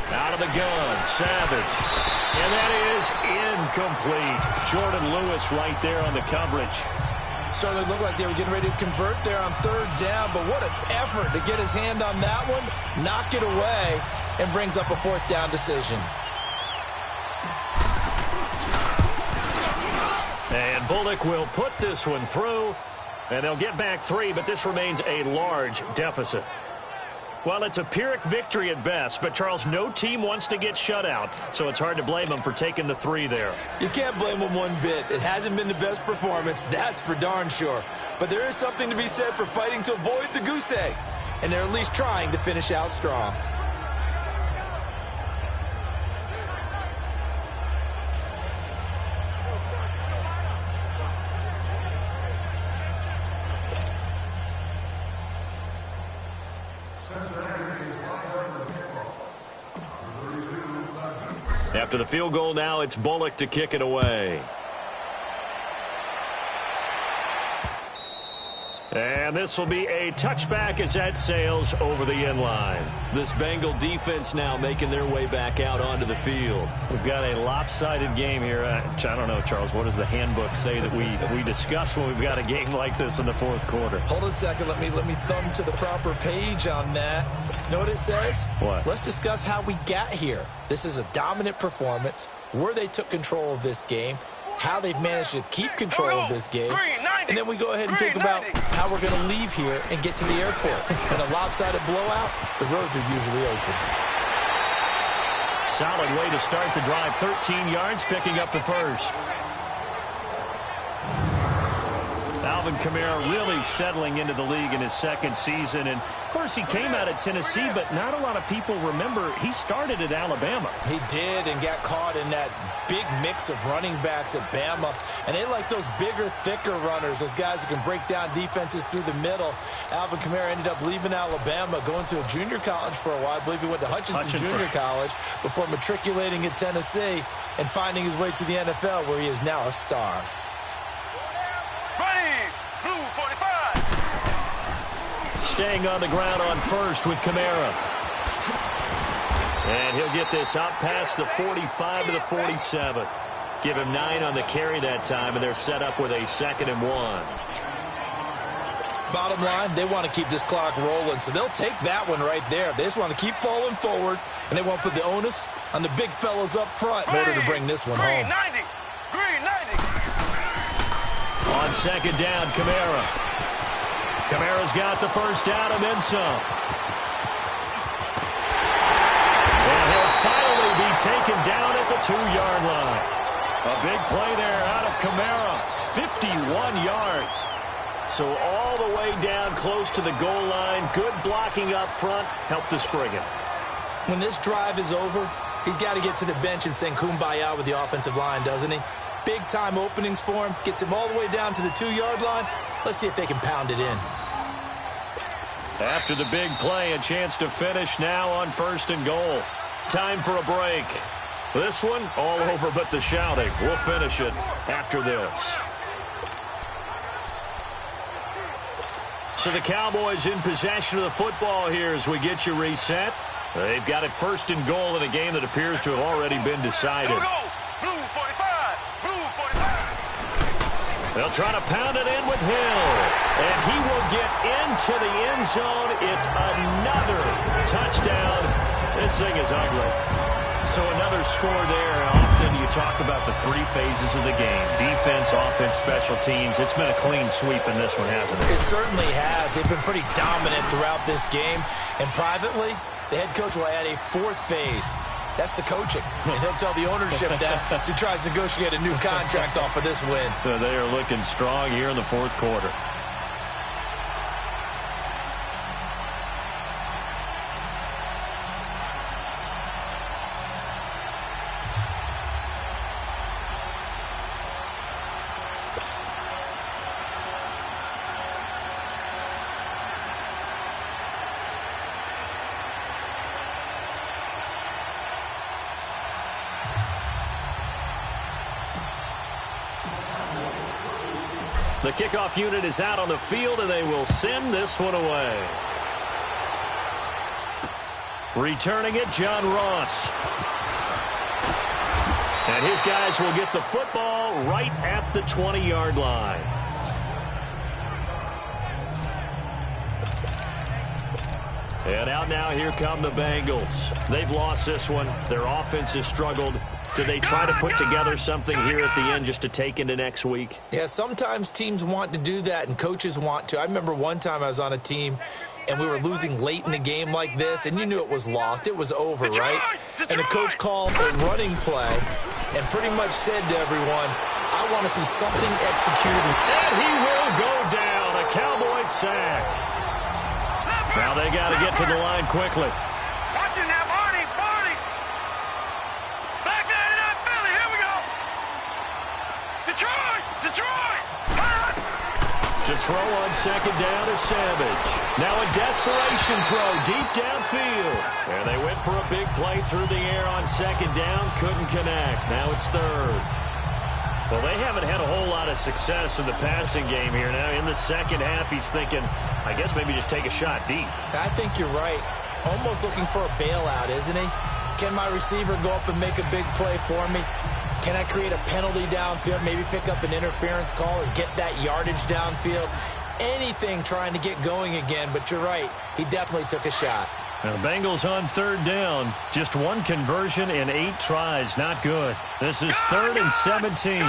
Out of the gun, Savage. And that is incomplete. Jordan Lewis right there on the coverage. Certainly looked like they were getting ready to convert there on 3rd down, but what an effort to get his hand on that one, knock it away, and brings up a 4th down decision. And Bullock will put this one through, and they'll get back 3, but this remains a large deficit. Well, it's a Pyrrhic victory at best, but, Charles, no team wants to get shut out, so it's hard to blame them for taking the 3 there. You can't blame them one bit. It hasn't been the best performance, that's for darn sure. But there is something to be said for fighting to avoid the goose egg, and they're at least trying to finish out strong. After the field goal now, it's Bullock to kick it away. And this will be a touchback as that sails over the end line. This Bengal defense now making their way back out onto the field. We've got a lopsided game here. I don't know, Charles, what does the handbook say that we discuss when we've got a game like this in the 4th quarter? Hold on a second. Let me thumb to the proper page on that. Know what it says? What? Let's discuss how we got here. This is a dominant performance, where they took control of this game, how they've managed to keep control of this game, and then we go ahead and think about how we're going to leave here and get to the airport. In a lopsided blowout, the roads are usually open. Solid way to start the drive. 13 yards, picking up the 1st. Alvin Kamara really settling into the league in his 2nd season. And, of course, he came out of Tennessee, but not a lot of people remember he started at Alabama. He did, and got caught in that big mix of running backs at Bama. And they like those bigger, thicker runners, those guys who can break down defenses through the middle. Alvin Kamara ended up leaving Alabama, going to a junior college for a while. I believe he went to Hutchinson Junior College before matriculating at Tennessee and finding his way to the NFL, where he is now a star. Staying on the ground on 1st with Kamara. And he'll get this out past the 45 to the 47. Give him 9 on the carry that time, and they're set up with a 2nd and 1. Bottom line, they want to keep this clock rolling, so they'll take that one right there. They just want to keep falling forward, and they want to put the onus on the big fellas up front in order to bring this one home. 90. Green 90. On 2nd down, Kamara. Kamara's got the 1st down and then some. And he'll finally be taken down at the 2-yard line. A big play there out of Kamara. 51 yards. So all the way down close to the goal line. Good blocking up front. Helped to spring it. When this drive is over, he's got to get to the bench and sing kumbaya with the offensive line, doesn't he? Big-time openings for him. Gets him all the way down to the 2-yard line. Let's see if they can pound it in. After the big play, a chance to finish now on 1st and goal. Time for a break. This one all over but the shouting. We'll finish it after this. So the Cowboys in possession of the football here as we get you reset. They've got it first and goal in a game that appears to have already been decided. Blue 45. Blue 45. They'll try to pound it in with Hill. And he will get into the end zone. It's another touchdown. This thing is ugly. So another score there. Often you talk about the three phases of the game. Defense, offense, special teams. It's been a clean sweep in this one, hasn't it? It certainly has. They've been pretty dominant throughout this game. And privately, the head coach will add a fourth phase. That's the coaching. And he'll tell the ownership that as he tries to negotiate a new contract off of this win. They are looking strong here in the fourth quarter. The kickoff unit is out on the field, and they will send this one away. Returning it, John Ross. And his guys will get the football right at the 20-yard line. And out now, here come the Bengals. They've lost this one. Their offense has struggled. Do they try to put together something here at the end just to take into next week? Yeah, sometimes teams want to do that and coaches want to. I remember one time I was on a team and we were losing late in the game like this, and you knew it was lost. It was over, right? And the coach called a running play and pretty much said to everyone, I want to see something executed. And he will go down. A Cowboy sack. Now they got to get to the line quickly. Watching that, Barney. Back there in that Philly. Here we go. Detroit. To throw on second down is Savage. Now a desperation throw deep downfield. And they went for a big play through the air on second down. Couldn't connect. Now it's third. Well, they haven't had a whole lot of success in the passing game here. Now in the second half, he's thinking, I guess maybe just take a shot deep. I think you're right. Almost looking for a bailout, isn't he? Can my receiver go up and make a big play for me? Can I create a penalty downfield, maybe pick up an interference call or get that yardage downfield? Anything trying to get going again, but you're right. He definitely took a shot. Now, the Bengals on third down. Just one conversion in 8 tries. Not good. This is 3rd and 17.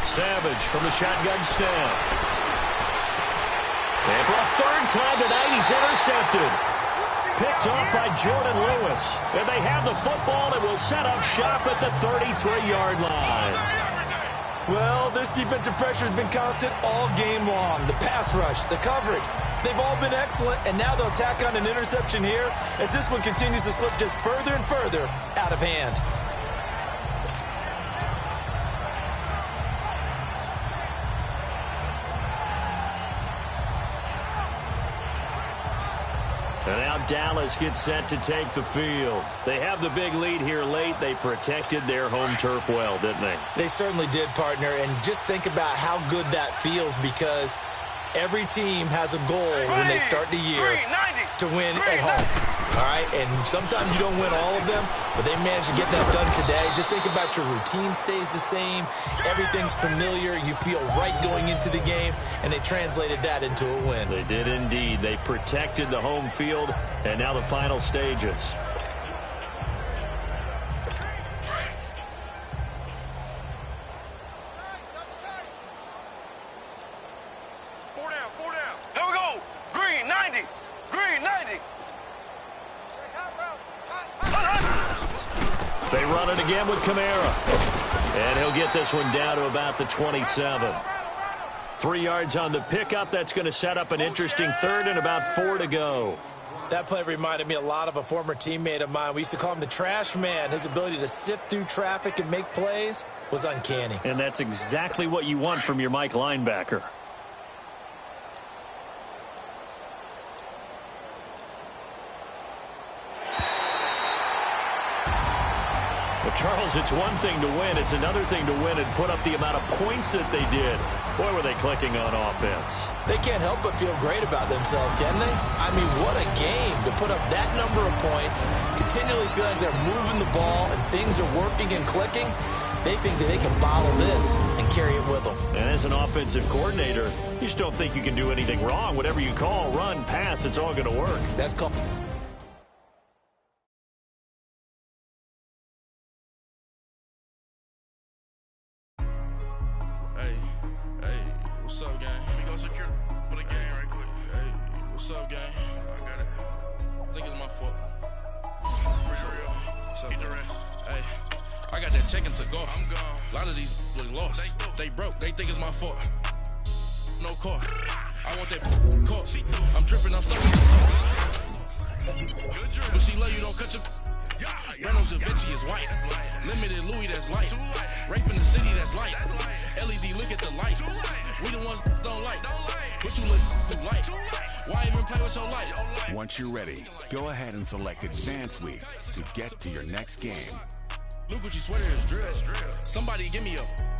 Savage from the shotgun snap. And for a third time tonight, he's intercepted. Picked off by Jordan Lewis. And they have the football and will set up shop at the 33-yard line. Well, this defensive pressure has been constant all game long. The pass rush, the coverage, they've all been excellent, and now they'll tack on an interception here as this one continues to slip just further and further out of hand. And now Dallas gets set to take the field. They have the big lead here late. They protected their home turf well, didn't they? They certainly did, partner. And just think about how good that feels, because every team has a goal when they start the year to win at home. All right, and sometimes you don't win all of them, but they managed to get that done today. Just think about your routine stays the same. Everything's familiar. You feel right going into the game, and they translated that into a win. They did indeed. They protected the home field, and now the final stages. Four down. Here we go. Green 90. Green 90. They run it again with Kamara. And he'll get this one down to about the 27. 3 yards on the pickup. That's going to set up an interesting third and about 4 to go. That play reminded me a lot of a former teammate of mine. We used to call him the trash man. His ability to sift through traffic and make plays was uncanny. And that's exactly what you want from your Mike linebacker. Charles, it's one thing to win. It's another thing to win and put up the amount of points that they did. Boy, were they clicking on offense. They can't help but feel great about themselves, can they? I mean, what a game to put up that number of points, continually feel like they're moving the ball and things are working and clicking. They think that they can bottle this and carry it with them. And as an offensive coordinator, you just don't think you can do anything wrong. Whatever you call, run, pass, it's all going to work. That's called... What's up, gang? Let me go secure for the game right quick. Hey, what's up, gang? I got it. I think it's my fault. What's up, keep the rest. Hey, I got that check-in to go. I'm gone. A lot of these look lost. They broke. They think it's my fault. No car. I want that cost. I'm dripping. I'm stuck with the sauce. But she love you, don't cut your... Reynolds Da Vinci is white. Limited Louis, that's light. Rape in the city, that's light. LED, look at the light. We the ones don't like. But you look too light. Why even play with your light? Once you're ready, go ahead and select Advance Week to get to your next game. Look what you sweater is drill. Somebody give me a...